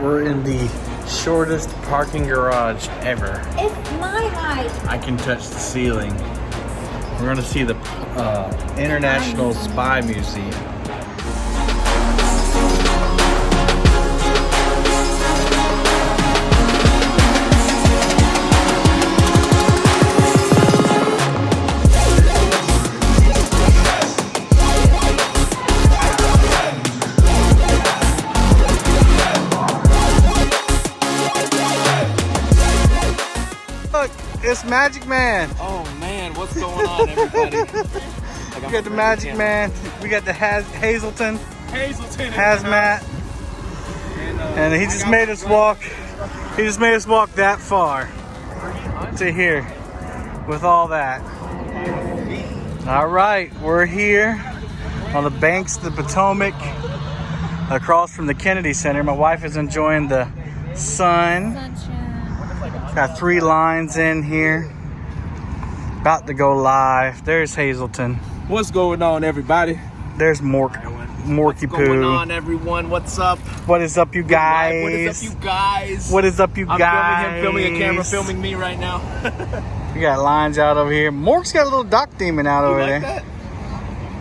We're in the shortest parking garage ever. It's my height. I can touch the ceiling. We're gonna see the International Spy Museum. It's Magic Man. Oh man, what's going on, everybody? We got the Magic Man. We got the Hazelton. Hazmat. And he just made us walk. He just made us walk that far to here with all that. All right, we're here on the banks of the Potomac, across from the Kennedy Center. My wife is enjoying the sun. Got 3 lines in here. About to go live. There's Hazelton. What's going on, everybody? There's Morky Poo. What's going on, everyone? What's up? What is up, you guys? What is up, you guys? What is up, you I'm guys? filming a camera, filming me right now. We got lines out over here. Mork's got a little dock demon out over there. That?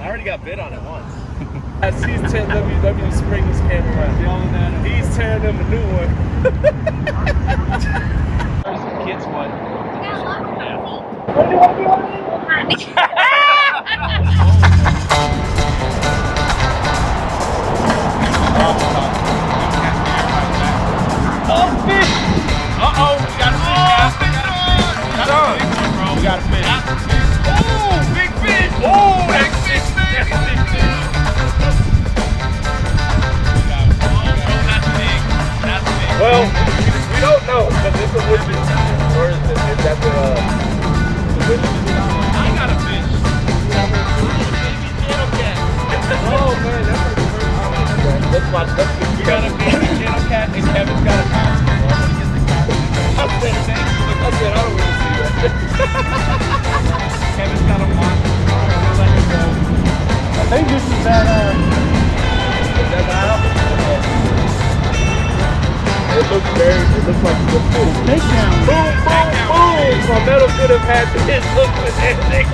I already got bit on it once. He's telling let me spring this camera around. He's tearing them a new one. There's some kids one. Oh, fish! Uh-oh, we got a fish, guys. We got a fish. Oh, big fish! Oh, that's big fish! That's big. Well, we don't know, but this is what or is it? Is that the I got a fish. Oh man, that's like the first time. Let's watch. We got a baby channel cat, and Kevin's got a mouse. I said, I don't want to see that. Kevin's got a monster. We'll let him go. I think this is that. Is that Nile? It looks like a good fish. Takedown. Boom, boom, boom. My metal could have had this. Look at that thing.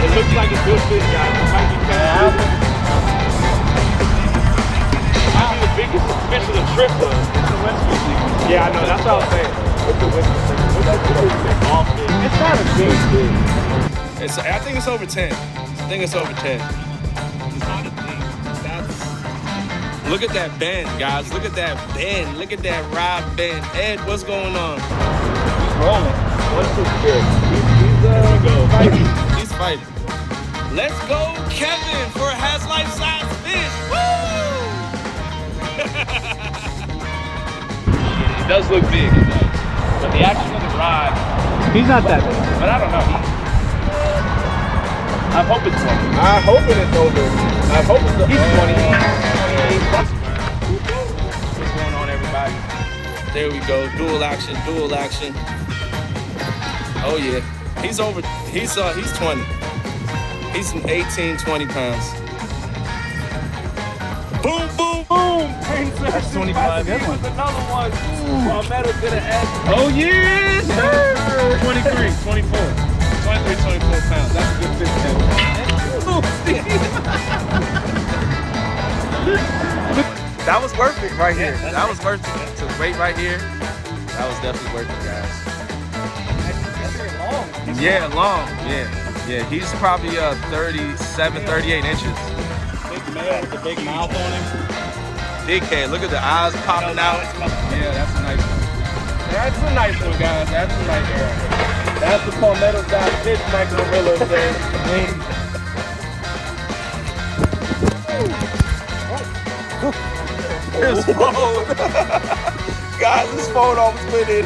It looks like a good fish, guys. It might be fast. Might be the biggest fish of the trip, though. It's a West Fishing. Yeah, I know. That's what I was saying. It's a West Fishing. It's not a big fish. I think it's over 10. I think it's over 10. It's not a thing. Look at that bend, guys. Look at that bend. Look at that rod bend. Ed, what's going on? He's rolling. What's this fish? Fighting. He's fighting. Let's go, Kevin, for Haz Life fish. Woo! It does look big, but the action of the rod. He's not that big. But I don't know. I'm hoping it's 20. I'm hoping it's over. I'm hoping He's 20. What's going on, everybody? There we go. Dual action. Oh yeah. He's over. He's 20. He's 18, 20 pounds. Boom, boom, boom. That's 25. Good one. Another one. My metal's gonna add. Oh yes, sir. 23, 24. 23, 24 pounds. That's a good fish, Kevin. That was worth it right here. That was worth it. To wait right here, that was definitely worth it, guys. Yeah, long. Yeah. He's probably 37, 38 inches. Big male with a big mouth on him. Big head. Look at the eyes popping out. Yeah, that's a nice one. That's a nice one, guys. That's a nice one. That's the palmetto dot fish Mike Gorilla says. His phone. Guys, his phone almost went in.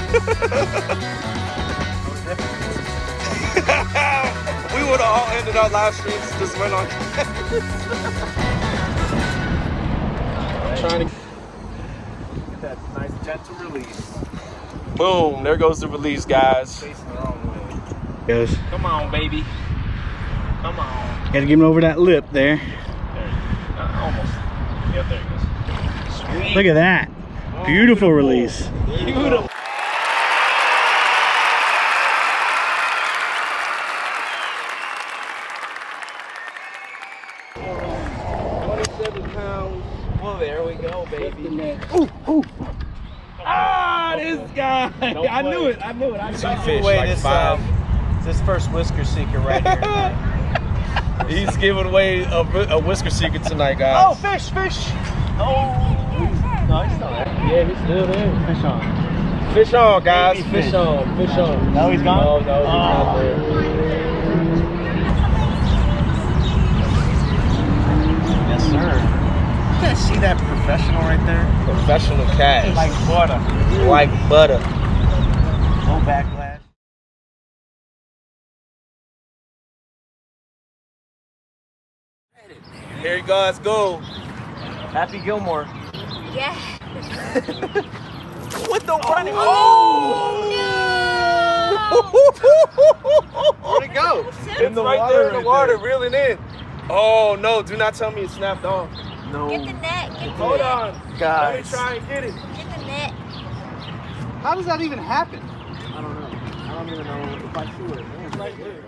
We would have all ended our live streams and just went on. Trying to get that nice gentle release. boom, there goes the release, guys. Facing the wrong way. Goes. Come on, baby. Come on. Gotta get him over that lip there. Almost. Yep, there he goes. Sweet. Look at that. Beautiful release. Beautiful. Well, there we go, baby. Ah, this guy! I knew it. I knew it. I knew it. Fish Away like this, 5. This first whisker seeker right here. He's giving away a whisker secret tonight, guys. Oh, fish, fish! Oh! No, he's still there. Yeah, he's still there. Fish on. Fish on, guys. Baby Fish fish. on. Fish on. No, he's gone? No, he's not there. Yes, sir. You guys see that professional right there? Professional catch. Like butter. Like butter. No backlash. Here you guys go. Happy Gilmore. Yeah. What the running? Oh! Where'd it go? In the right water, there in the right water, there. reeling in. Oh no! Do not tell me it snapped off. No. Get the net. Get the Hold net. on. Let me Guys. try and get it. Get the net. How does that even happen? I don't know. I don't even know if I threw it. It's right there.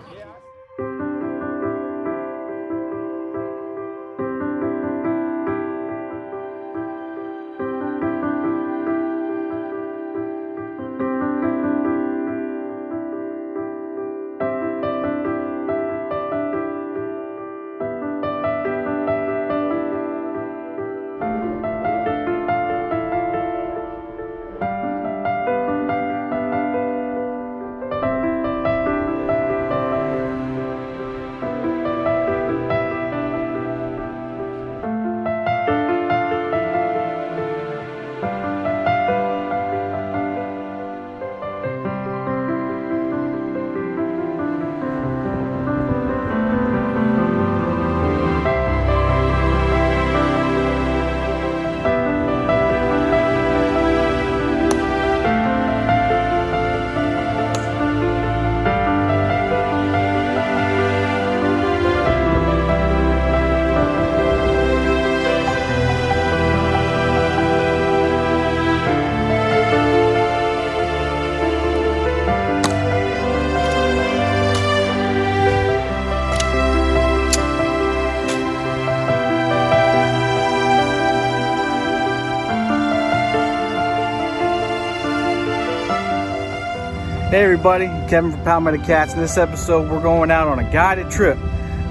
Hey everybody, Kevin from Palmetto Cats. In this episode, we're going out on a guided trip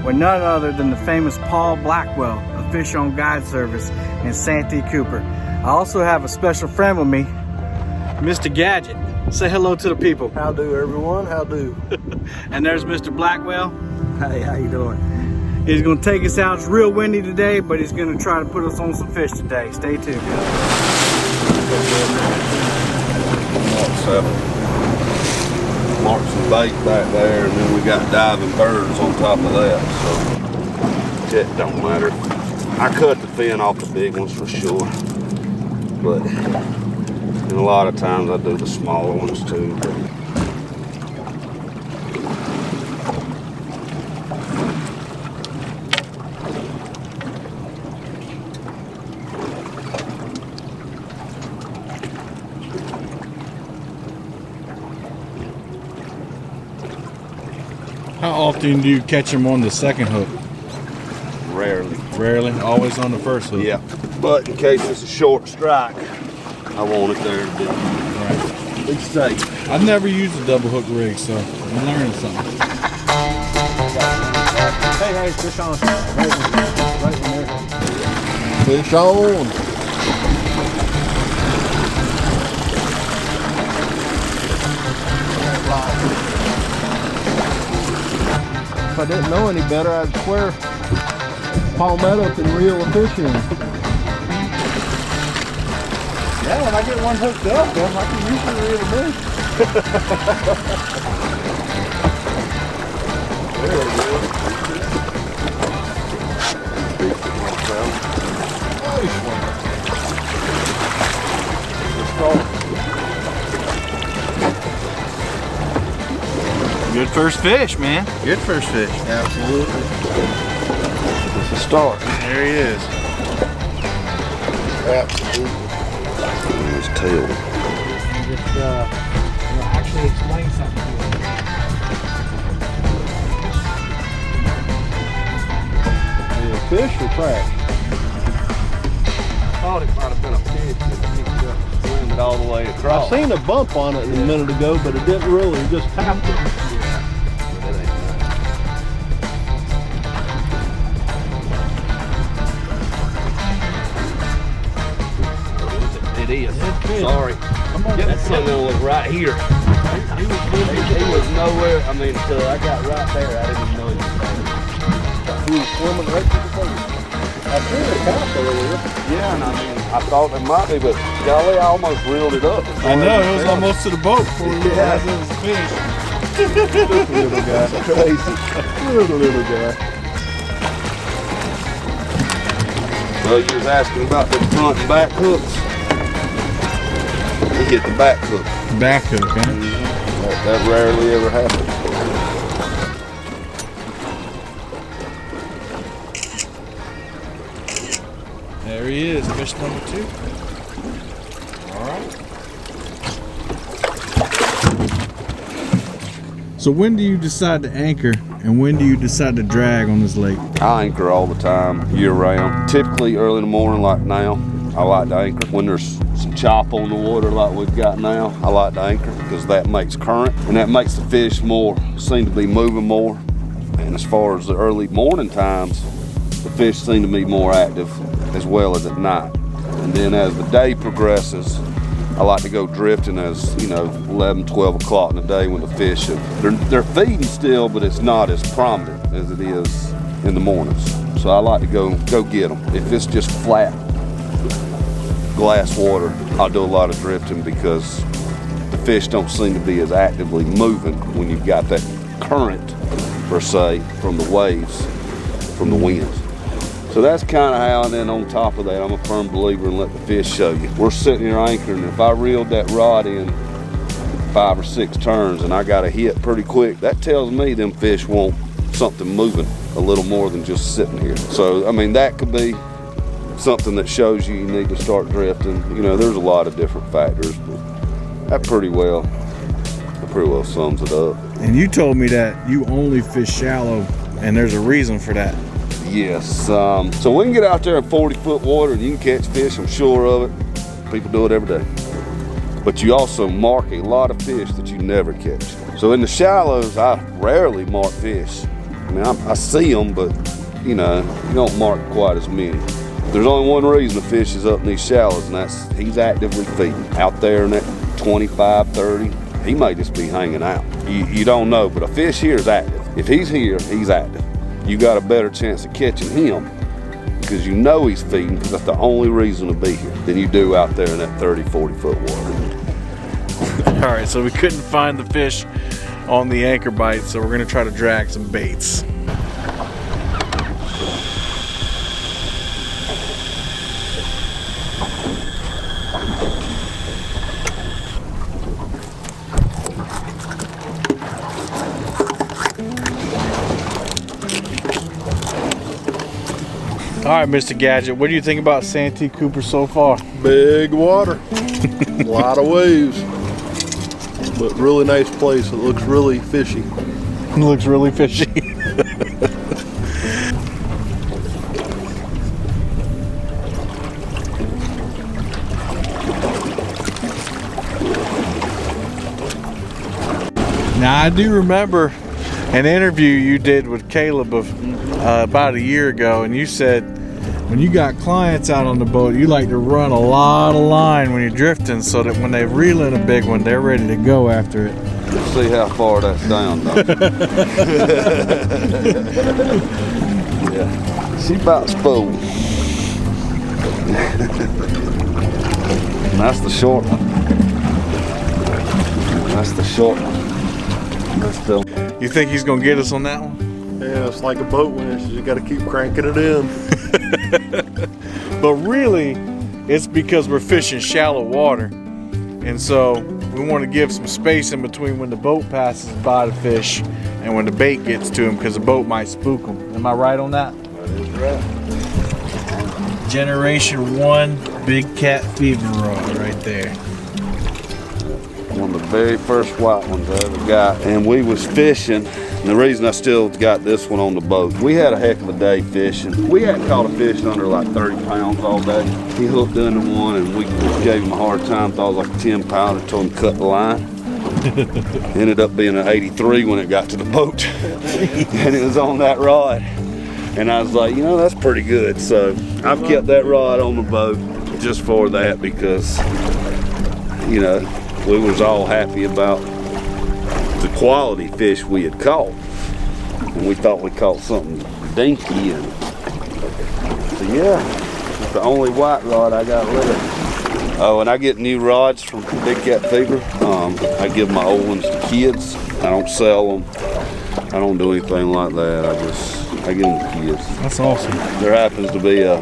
with none other than the famous Paul Blackwell of Fish on Guide Service in Santee Cooper. I also have a special friend with me, Mr. Gadget. Say hello to the people. How do, everyone? How do? And there's Mr. Blackwell. Hey, how you doing? He's going to take us out. It's real windy today, but he's going to try to put us on some fish today. Stay tuned. Mark some bait back there, and then we got diving birds on top of that, so it don't matter. I cut the fin off the big ones for sure, but and a lot of times I do the smaller ones too. How often do you catch them on the second hook? Rarely. Rarely, always on the first hook. Yeah, but in case it's a short strike, I want it there to be Right. be safe. I've never used a double hook rig, so I'm learning something. Hey, fish on. Right there. Fish on. If I didn't know any better, I'd swear Palmetto can reel a fish in. Yeah, when I get one hooked up, then I can usually reel a fish. There we go. Nice one. Good first fish, man. Good first fish. Absolutely. It's a start. There he is. Absolutely. His tail. Just actually explain something to him. Is it a fish or trash? I thought it might have been a fish that picked it up and swam it all the way I across. seen a bump on it a minute ago, but it didn't really. It just tapped it. But it ain't nice. It is. Sorry. That son was right here. He was nowhere. I mean, until I got right there, I didn't even know he was there. He was swimming right to the boat. I seen a cap earlier. Yeah, and I mean, I thought it might be, but golly, I almost reeled it up. I know, it was almost to the boat before we realized it was a fish. Little guy. Crazy. Little guy. Well, you was asking about the front and back hooks. He hit the back hook. Back hook, huh? That rarely ever happens. There he is, fish number 2. All right. So when do you decide to anchor and when do you decide to drag on this lake? I anchor all the time, year round. Typically early in the morning like now, I like to anchor. When there's some chop on the water like we've got now, I like to anchor because that makes current and that makes the fish seem to be moving more. And as far as the early morning times, the fish seem to be more active as well as at night. And then as the day progresses, I like to go drifting as, 11, 12 o'clock in the day when the fish they're feeding still, but it's not as prominent as it is in the mornings. So I like to go get them. If it's just flat glass water, I'll do a lot of drifting because the fish don't seem to be as actively moving when you've got that current, per se, from the waves, from the winds. So that's kind of how, and then on top of that, I'm a firm believer in let the fish show you. We're sitting here anchoring, and if I reeled that rod in 5 or 6 turns and I got a hit pretty quick, that tells me them fish want something moving a little more than just sitting here. So, I mean, that could be something that shows you need to start drifting. There's a lot of different factors, but that pretty well sums it up. And you told me that you only fish shallow, and there's a reason for that. Yes, so we can get out there in 40-foot water and you can catch fish, I'm sure of it. People do it every day. But you also mark a lot of fish that you never catch. So in the shallows, I rarely mark fish. I mean, I see them, but you don't mark quite as many. There's only one reason the fish is up in these shallows, and that's he's actively feeding. Out there in that 25, 30, he may just be hanging out. You don't know, but a fish here is active. If he's here, he's active. You got a better chance of catching him because he's feeding, because that's the only reason to be here, than you do out there in that 30, 40-foot water. All right, so we couldn't find the fish on the anchor bite, so we're gonna try to drag some baits. All right, Mr. Gadget, what do you think about Santee Cooper so far? Big water. A lot of waves. But really nice place. It looks really fishy. It looks really fishy. Now, I do remember an interview you did with Caleb about a year ago, and you said when you got clients out on the boat, you like to run a lot of line when you're drifting so that when they reel in a big one, they're ready to go after it. Let's see how far that's down, though. Yeah, she about spooled. And that's the short one. That's the short one. That's still. You think he's gonna get us on that one? Yeah, it's like a boat winch. You got to keep cranking it in. But really, it's because we're fishing shallow water, and so we want to give some space in between when the boat passes by the fish and when the bait gets to him, because the boat might spook them. Am I right on that? That is right. Generation 1 big cat fever rod right there. One of the very first white ones I ever got. And we was fishing. And the reason I still got this one on the boat, we had a heck of a day fishing. We hadn't caught a fish under like 30 pounds all day. He hooked into one and we gave him a hard time, thought it was like a 10 pounder, told him to cut the line. Ended up being an 83 when it got to the boat. And it was on that rod. And I was like, you know, that's pretty good. So I've kept that rod on the boat just for that because, you know, we was all happy about the quality fish we had caught. And we thought we caught something dinky. And so yeah, it's the only white rod I got left. Oh, and I get new rods from Big Cat Fever. I give my old ones to kids. I don't sell them. I don't do anything like that. I give them to kids. That's awesome. There happens to be a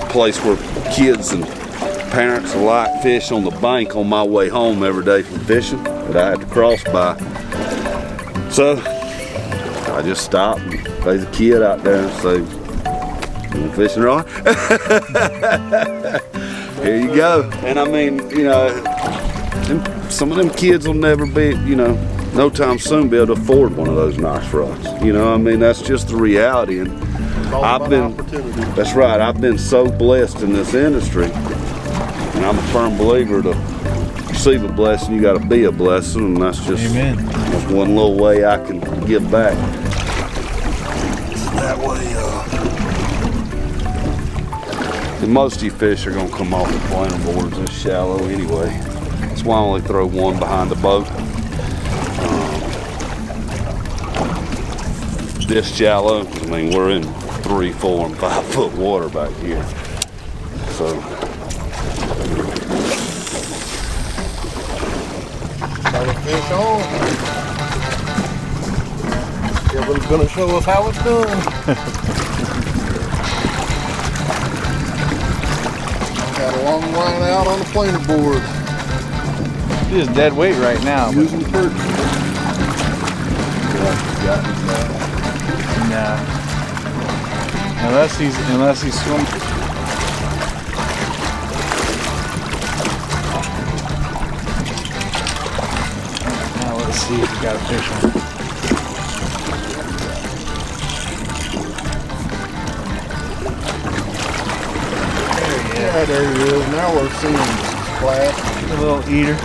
place where kids and parents alike fish on the bank on my way home every day from fishing that I had to cross by. So I just stop and raise a kid out there and say, "You want a fishing rod?" Here you go. And I mean, you know, some of them kids will never be, you know, no time soon be able to afford one of those nice rods. You know, I mean, that's just the reality. And that's right, I've been so blessed in this industry. And I'm a firm believer to receive a blessing, you gotta be a blessing. And that's just that's one little way I can give back. That way, and most of you fish are gonna come off the planer boards this shallow anyway. That's why I only throw one behind the boat. This shallow, I mean, we're in 3, 4, and 5 foot water back here. So. Fish on. Kevin's gonna show us how it's done. Got a long line out on the planer board. It is dead weight right now. Using perch. Nah. Unless he's swimming. Now let's see if we got a fish on. Yeah, there he is. Now we're seeing splash. A little eater.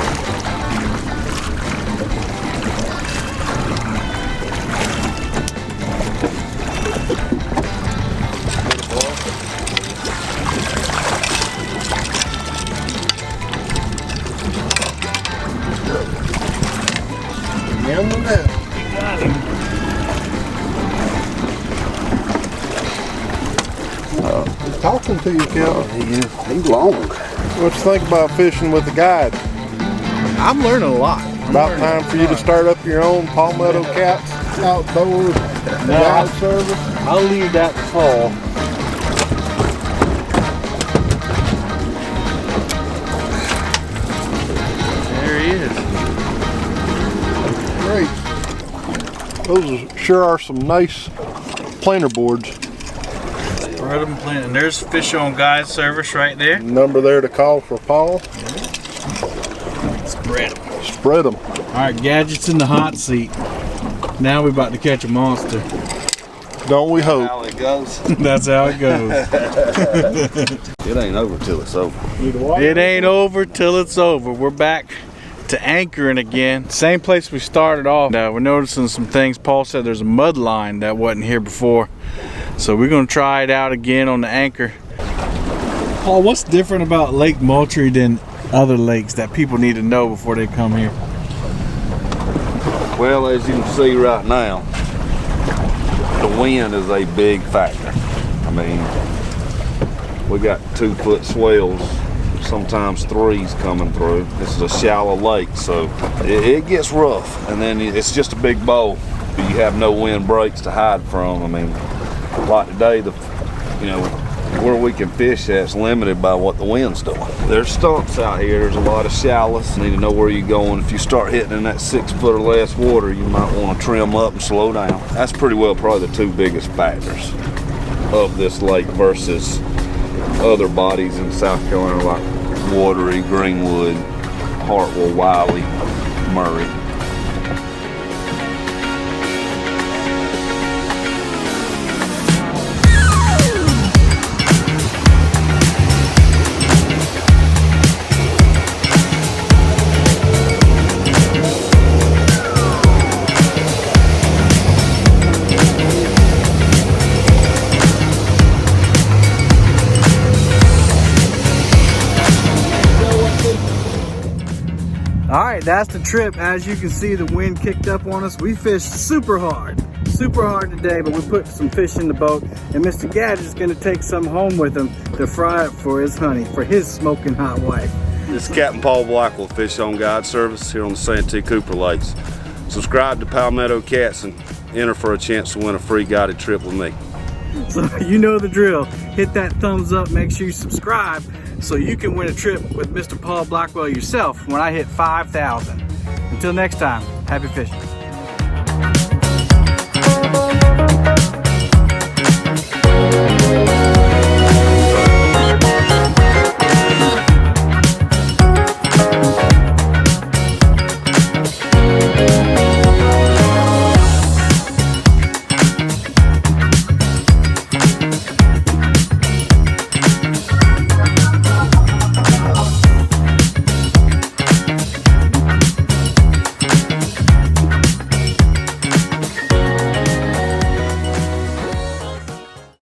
Again with that. Got him. He's talking to you, Kevin. He's long. What you think about fishing with a guide? I'm learning a lot. About time for you to start up your own Palmetto Cats outdoors guide service. I'll leave that to Paul. There he is. Great. Those sure are some nice planer boards. Spread them plain. And there's Fish on Guide service right there. Number there to call for Paul. Spread them. Spread them. All right, Gadget's in the hot seat. Now we're about to catch a monster. Don't we hope? How it goes. That's how it goes. It ain't over till it's over. It ain't over till it's over. We're back to anchoring again. Same place we started off. We're noticing some things. Paul said there's a mud line that wasn't here before. So we're gonna try it out again on the anchor. Paul, what's different about Lake Moultrie than other lakes that people need to know before they come here? Well, as you can see right now, the wind is a big factor. I mean, we got 2-foot swells, sometimes 3s coming through. This is a shallow lake, so it gets rough. And then it's just a big bowl. You have no wind breaks to hide from. I mean, like today, where we can fish at's limited by what the wind's doing. There's stumps out here. There's a lot of shallows. You need to know where you're going. If you start hitting in that 6 foot or less water, you might want to trim up and slow down. That's pretty well probably the 2 biggest factors of this lake versus other bodies in South Carolina like Watery, Greenwood, Hartwell, Wiley, Murray. All right, that's the trip. As you can see, the wind kicked up on us. We fished super hard today, but we put some fish in the boat, and Mr. Gadget is gonna take some home with him to fry up for his honey, for his smoking hot wife. This is Captain Paul Blackwell, Fish on Guide Service here on the Santee Cooper Lakes. Subscribe to Palmetto Cats and enter for a chance to win a free guided trip with me. So you know the drill. Hit that thumbs up, make sure you subscribe so you can win a trip with Mr. Paul Blackwell yourself when I hit 5,000. Until next time, happy fishing.